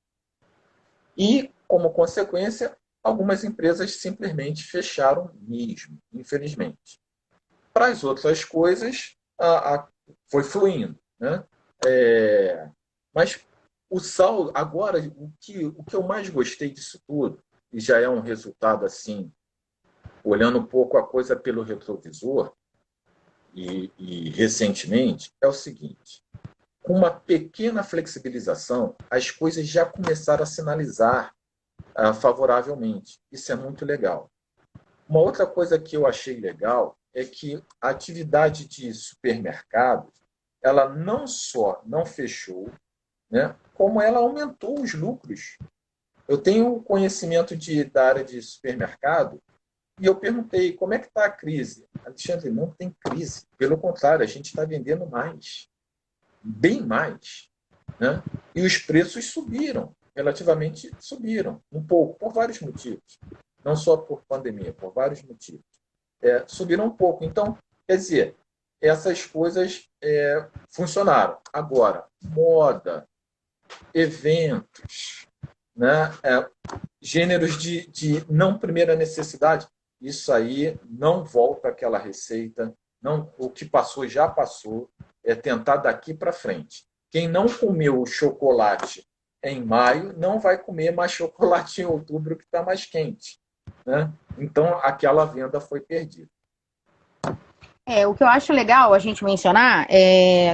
Speaker 3: e, como consequência, algumas empresas simplesmente fecharam mesmo, infelizmente. Para as outras coisas, foi fluindo, né? Mas o saldo, agora, o que eu mais gostei disso tudo, e já é um resultado assim, olhando um pouco a coisa pelo retrovisor, e recentemente, é o seguinte: com uma pequena flexibilização, as coisas já começaram a sinalizar favoravelmente. Isso é muito legal. Uma outra coisa que eu achei legal é que a atividade de supermercado, ela não só não fechou, né, como ela aumentou os lucros. Eu tenho conhecimento da área de supermercado e eu perguntei, como é que está a crise? Alexandre, não tem crise. Pelo contrário, a gente está vendendo mais. Bem mais. Né? E os preços subiram, relativamente subiram. Um pouco, por vários motivos. Não só por pandemia, por vários motivos. Subiram um pouco. Então, quer dizer, essas coisas funcionaram. Agora, moda, eventos, né? Gêneros de não primeira necessidade, isso aí não volta àquela receita. Não, o que passou já passou. É tentar daqui para frente. Quem não comeu o chocolate em maio não vai comer mais chocolate em outubro, que está mais quente. Né? Então, aquela venda foi perdida.
Speaker 1: O que eu acho legal a gente mencionar,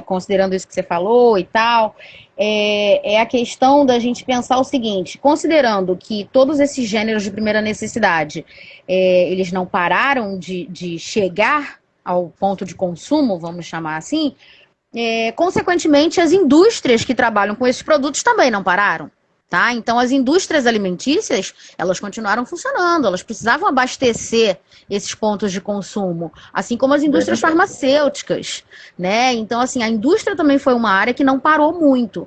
Speaker 1: considerando isso que você falou e tal, é a questão da gente pensar o seguinte: considerando que todos esses gêneros de primeira necessidade, eles não pararam de chegar ao ponto de consumo, vamos chamar assim, consequentemente, as indústrias que trabalham com esses produtos também não pararam. Tá? Então, as indústrias alimentícias, elas continuaram funcionando, elas precisavam abastecer esses pontos de consumo, assim como as indústrias farmacêuticas, né? Então, assim, a indústria também foi uma área que não parou muito.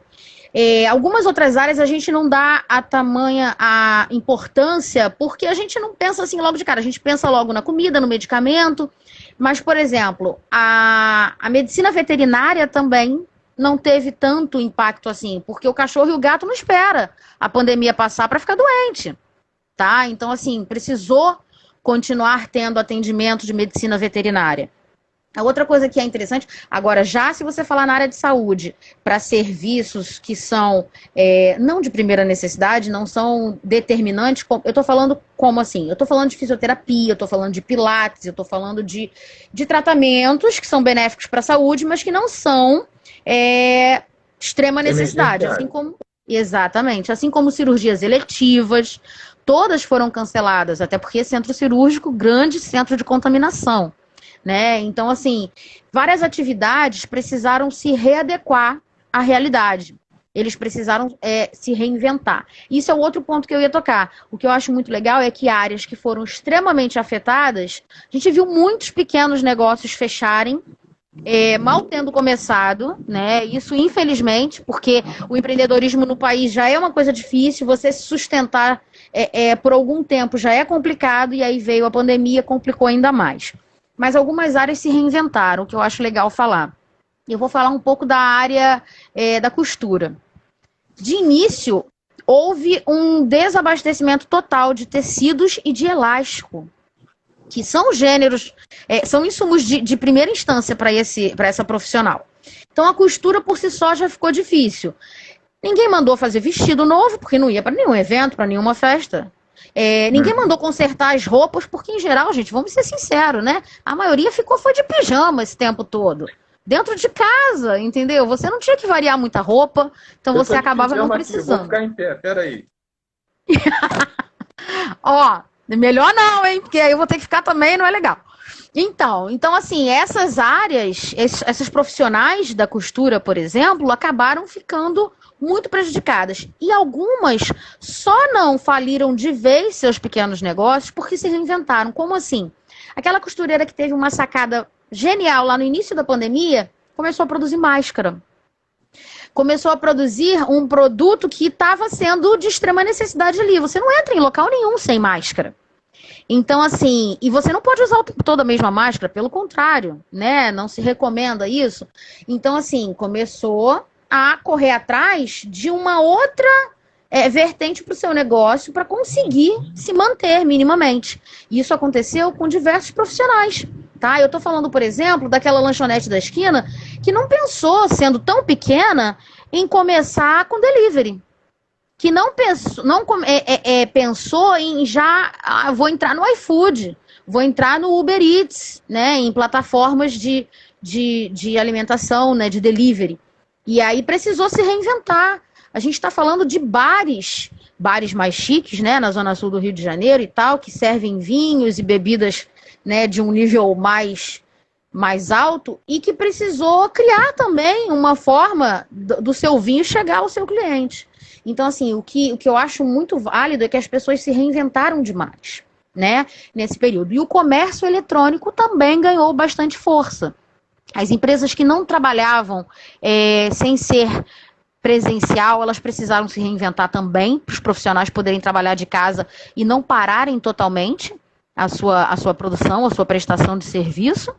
Speaker 1: Algumas outras áreas a gente não dá a importância, porque a gente não pensa assim logo de cara, a gente pensa logo na comida, no medicamento, mas, por exemplo, a medicina veterinária também não teve tanto impacto assim, porque o cachorro e o gato não espera a pandemia passar para ficar doente, tá? Então, assim, precisou continuar tendo atendimento de medicina veterinária. A outra coisa que é interessante, agora, já se você falar na área de saúde, para serviços que são não de primeira necessidade, não são determinantes, eu estou falando como assim? Eu estou falando de fisioterapia, eu estou falando de pilates, eu estou falando de tratamentos que são benéficos para a saúde, mas que não são extrema necessidade, assim como, exatamente, assim como cirurgias eletivas, todas foram canceladas, até porque centro cirúrgico, grande centro de contaminação, né? Então, assim, várias atividades precisaram se readequar à realidade. Eles precisaram se reinventar. Isso é o outro ponto que eu ia tocar. O que eu acho muito legal é que áreas que foram extremamente afetadas, a gente viu muitos pequenos negócios fecharem, mal tendo começado, né? Isso, infelizmente, porque o empreendedorismo no país já é uma coisa difícil, você se sustentar por algum tempo já é complicado, e aí veio a pandemia, complicou ainda mais. Mas algumas áreas se reinventaram, o que eu acho legal falar. Eu vou falar um pouco da área da costura. De início, houve um desabastecimento total de tecidos e de elástico, que são gêneros, são insumos de primeira instância para essa profissional. Então, a costura por si só já ficou difícil. Ninguém mandou fazer vestido novo, porque não ia para nenhum evento, para nenhuma festa. Ninguém mandou consertar as roupas, porque, em geral, gente, vamos ser sinceros, né? A maioria foi de pijama esse tempo todo. Dentro de casa, entendeu? Você não tinha que variar muita roupa, então você acabava não precisando.
Speaker 3: Vou ficar em pé, peraí.
Speaker 1: Ó, melhor não, hein? Porque aí eu vou ter que ficar também, não é legal. Então assim, essas áreas, essas profissionais da costura, por exemplo, acabaram ficando muito prejudicadas. E algumas só não faliram de vez seus pequenos negócios porque se reinventaram. Como assim? Aquela costureira que teve uma sacada genial lá no início da pandemia, começou a produzir máscara. Começou a produzir um produto que estava sendo de extrema necessidade ali. Você não entra em local nenhum sem máscara. Então, assim, e você não pode usar toda a mesma máscara, pelo contrário, né? Não se recomenda isso. Então, assim, começou a correr atrás de uma outra vertente para o seu negócio para conseguir se manter minimamente. E isso aconteceu com diversos profissionais, tá? Eu estou falando, por exemplo, daquela lanchonete da esquina que não pensou, sendo tão pequena, em começar com delivery. Que não pensou, pensou em vou entrar no iFood, vou entrar no Uber Eats, né, em plataformas de alimentação, né, de delivery. E aí precisou se reinventar. A gente está falando de bares mais chiques, né, na zona sul do Rio de Janeiro e tal, que servem vinhos e bebidas, né, de um nível mais alto e que precisou criar também uma forma do seu vinho chegar ao seu cliente. Então, assim, o que eu acho muito válido é que as pessoas se reinventaram demais, né, nesse período. E o comércio eletrônico também ganhou bastante força. As empresas que não trabalhavam sem ser presencial, elas precisaram se reinventar também, para os profissionais poderem trabalhar de casa e não pararem totalmente a sua produção, a sua prestação de serviço.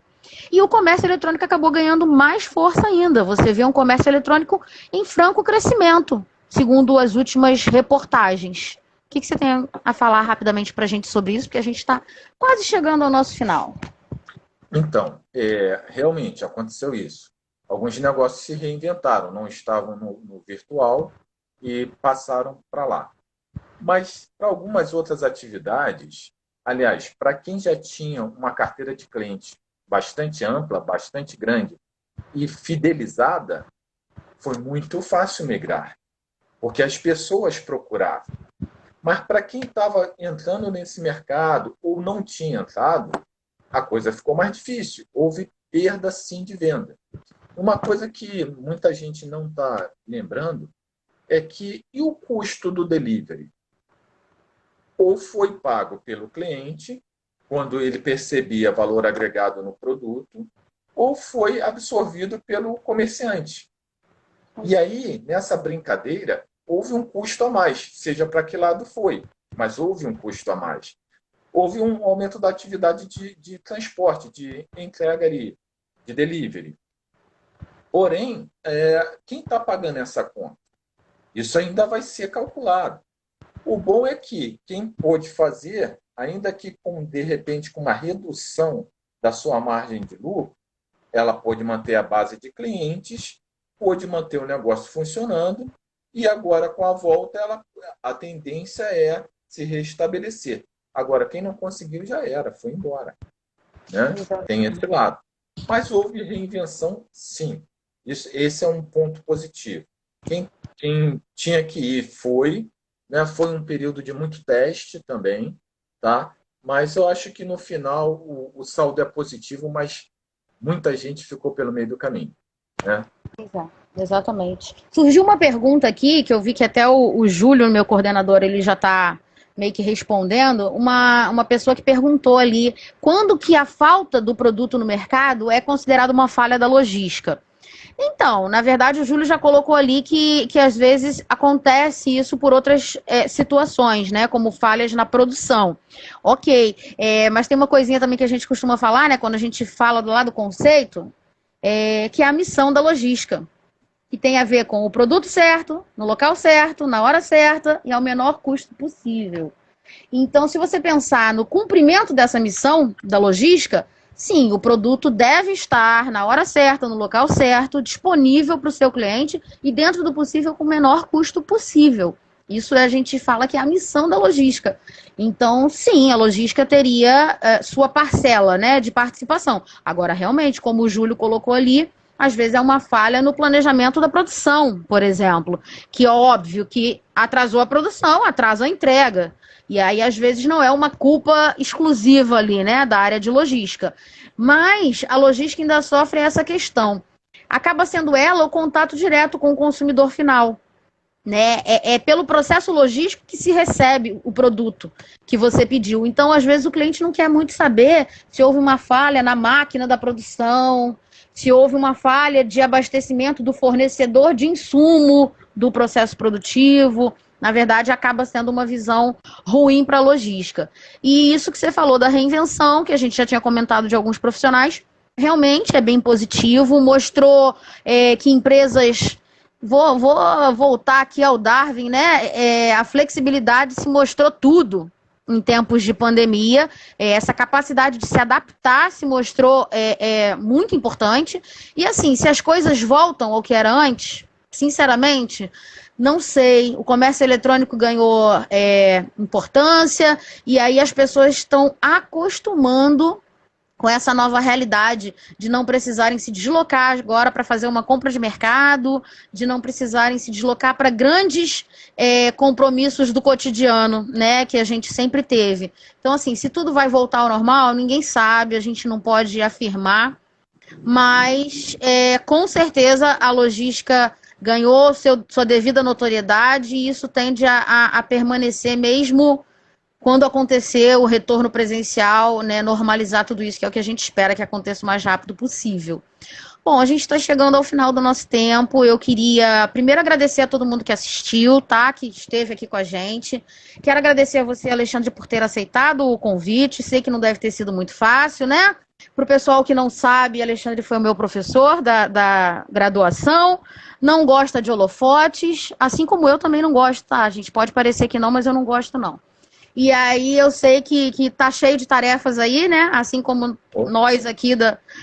Speaker 1: E o comércio eletrônico acabou ganhando mais força ainda. Você vê um comércio eletrônico em franco crescimento, segundo as últimas reportagens. O que você tem a falar rapidamente para a gente sobre isso? Porque a gente está quase chegando ao nosso final.
Speaker 3: Então, realmente aconteceu isso. Alguns negócios se reinventaram, não estavam no virtual e passaram para lá. Mas para algumas outras atividades, aliás, para quem já tinha uma carteira de clientes bastante ampla, bastante grande e fidelizada, foi muito fácil migrar, porque as pessoas procuravam. Mas para quem estava entrando nesse mercado ou não tinha entrado, a coisa ficou mais difícil. Houve perda, sim, de venda. Uma coisa que muita gente não está lembrando é que e o custo do delivery? Ou foi pago pelo cliente, quando ele percebia valor agregado no produto, ou foi absorvido pelo comerciante. E aí, nessa brincadeira, houve um custo a mais, seja para que lado foi, mas houve um custo a mais. Houve um aumento da atividade de transporte, de entrega de delivery. Porém, quem está pagando essa conta? Isso ainda vai ser calculado. O bom é que quem pôde fazer, ainda que de repente com uma redução da sua margem de lucro, ela pôde manter a base de clientes, pôde manter o negócio funcionando e agora com a volta a tendência é se restabelecer. Agora, quem não conseguiu já era, foi embora. Né? Tem esse lado. Mas houve reinvenção, sim. Esse é um ponto positivo. Quem tinha que ir foi, né? Foi um período de muito teste também, tá? Mas eu acho que no final o saldo é positivo, mas muita gente ficou pelo meio do caminho. Né?
Speaker 1: Exatamente. Surgiu uma pergunta aqui, que eu vi que até o Júlio, meu coordenador, ele já está meio que respondendo, uma pessoa que perguntou ali, quando que a falta do produto no mercado é considerada uma falha da logística? Então, na verdade, o Júlio já colocou ali que às vezes acontece isso por outras situações, né? Como falhas na produção. Ok, mas tem uma coisinha também que a gente costuma falar, né? Quando a gente fala do lado do conceito, que é a missão da logística, que tem a ver com o produto certo, no local certo, na hora certa e ao menor custo possível. Então, se você pensar no cumprimento dessa missão da logística, sim, o produto deve estar na hora certa, no local certo, disponível para o seu cliente e dentro do possível com o menor custo possível. Isso a gente fala que é a missão da logística. Então, sim, a logística teria sua parcela, né, de participação. Agora, realmente, como o Júlio colocou ali, às vezes é uma falha no planejamento da produção, por exemplo, que é óbvio que atrasou a produção, atrasa a entrega. E aí, às vezes, não é uma culpa exclusiva ali, né, da área de logística. Mas a logística ainda sofre essa questão. Acaba sendo ela o contato direto com o consumidor final. Né? É pelo processo logístico que se recebe o produto que você pediu. Então, às vezes, o cliente não quer muito saber se houve uma falha na máquina da produção, se houve uma falha de abastecimento do fornecedor de insumo do processo produtivo. na verdade, acaba sendo uma visão ruim para a logística. E isso que você falou da reinvenção, que a gente já tinha comentado de alguns profissionais, realmente é bem positivo, mostrou que empresas... Vou voltar aqui ao Darwin, né? A flexibilidade se mostrou tudo em tempos de pandemia. Essa capacidade de se adaptar se mostrou muito importante. E assim, se as coisas voltam ao que era antes, sinceramente, não sei. O comércio eletrônico ganhou importância e aí as pessoas estão acostumando com essa nova realidade de não precisarem se deslocar agora para fazer uma compra de mercado, de não precisarem se deslocar para grandes compromissos do cotidiano, né, que a gente sempre teve. Então, assim, se tudo vai voltar ao normal, ninguém sabe, a gente não pode afirmar, mas com certeza a logística ganhou sua devida notoriedade e isso tende a permanecer mesmo quando acontecer o retorno presencial, né, normalizar tudo isso, que é o que a gente espera que aconteça o mais rápido possível. Bom, a gente está chegando ao final do nosso tempo. Eu queria primeiro agradecer a todo mundo que assistiu, tá? Que esteve aqui com a gente. Quero agradecer a você, Alexandre, por ter aceitado o convite. Sei que não deve ter sido muito fácil, né? Para o pessoal que não sabe, Alexandre foi o meu professor da graduação. Não gosta de holofotes, assim como eu também não gosto, tá? A gente pode parecer que não, mas eu não gosto, não. E aí eu sei que tá cheio de tarefas aí, né? Assim como nós aqui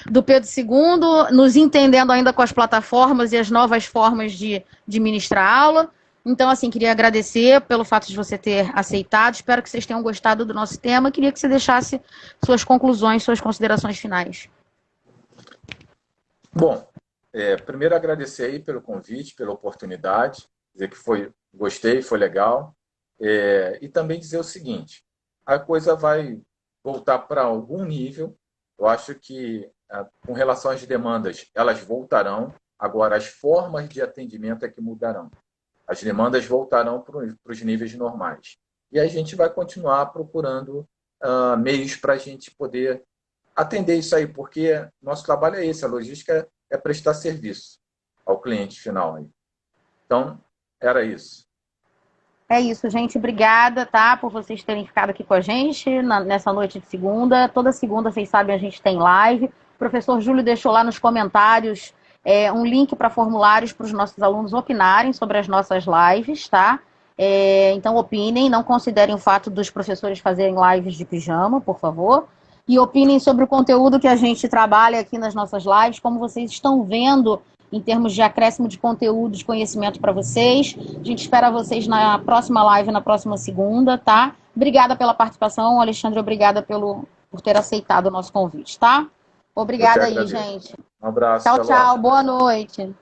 Speaker 1: do Pedro II, nos entendendo ainda com as plataformas e as novas formas de ministrar aula. Então, assim, queria agradecer pelo fato de você ter aceitado. Espero que vocês tenham gostado do nosso tema. Queria que você deixasse suas conclusões, suas considerações finais.
Speaker 3: Bom, primeiro agradecer aí pelo convite, pela oportunidade, dizer que gostei, foi legal. E também dizer o seguinte, a coisa vai voltar para algum nível. Eu acho que, com relação às demandas, elas voltarão. Agora, as formas de atendimento é que mudarão. As demandas voltarão para os níveis normais. E a gente vai continuar procurando meios para a gente poder atender isso aí, porque nosso trabalho é esse, a logística é prestar serviço ao cliente final. Aí. Então, era isso.
Speaker 1: É isso, gente. Obrigada, tá, por vocês terem ficado aqui com a gente nessa noite de segunda. Toda segunda, vocês sabem, a gente tem live. O professor Júlio deixou lá nos comentários um link para formulários para os nossos alunos opinarem sobre as nossas lives, tá? Então, opinem. Não considerem o fato dos professores fazerem lives de pijama, por favor. E opinem sobre o conteúdo que a gente trabalha aqui nas nossas lives, como vocês estão vendo em termos de acréscimo de conteúdo, de conhecimento para vocês. A gente espera vocês na próxima live, na próxima segunda, tá? Obrigada pela participação, Alexandre, obrigada por ter aceitado o nosso convite, tá? Obrigada aí, gente.
Speaker 3: Um abraço.
Speaker 1: Tchau, tchau. Boa noite.